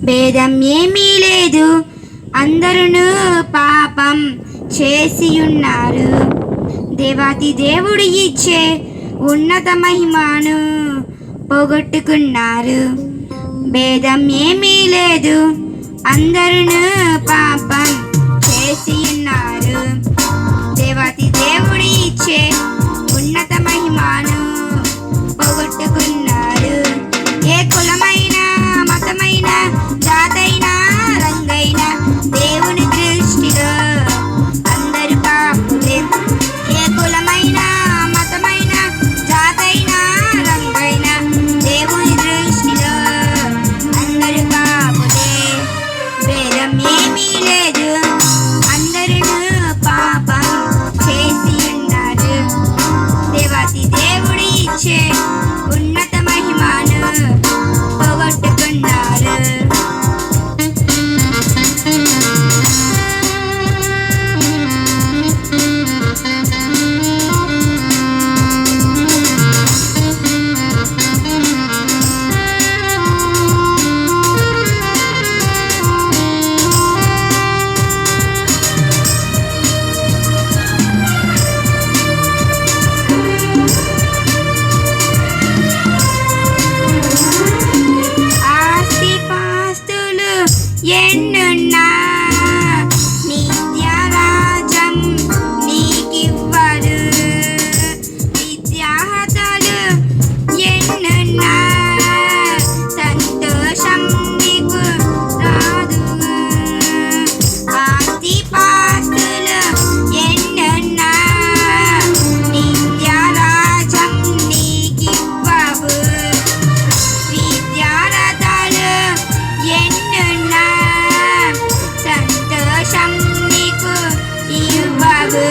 భేదం ఏమీ లేదు, అందరూ పాపం చేసి ఉన్నారు. దేవాతి దేవుడు ఇచ్చే ఉన్నత మహిమను పోగొట్టుకున్నారు. భేదం ఏమీ లేదు, అందరూ పాపం చేసి ఉన్నారు. దేవాతి దేవుడు ఇచ్చే ఉన్నత మహిమను పోగొట్టుకున్నారు. ఏ కులమైన మతమైన జాతైనా రంగైన దేవుని దృష్టిలో అందరు పాపులే. ఏ కులమైన మతమైన జాతైన రంగైన దేవుని దృష్టిలో అందరు పాపులే. భేదం ఏమీ లేదు, అందరూ పాపం చేసి ఉన్నారు. దేవాతి దేవుడు ఇచ్చే ఉన్నత మహిమను పోగొట్టుకున్నారు. ఆస్తిపాస్తులు ఎన్నున్నా నిత్యరాజ్యం నీకివ్వరు. విద్యార్హతలు ఎన్నున్నా సంతోషం నీకు రాదు. ఆస్తిపాస్తులు ఎన్నున్నా నిత్యరాజ్యం నీకివ్వవు. విద్యార్హతలు ఎన్నున్నా సంతోషం నీకు ఇవ్వవు.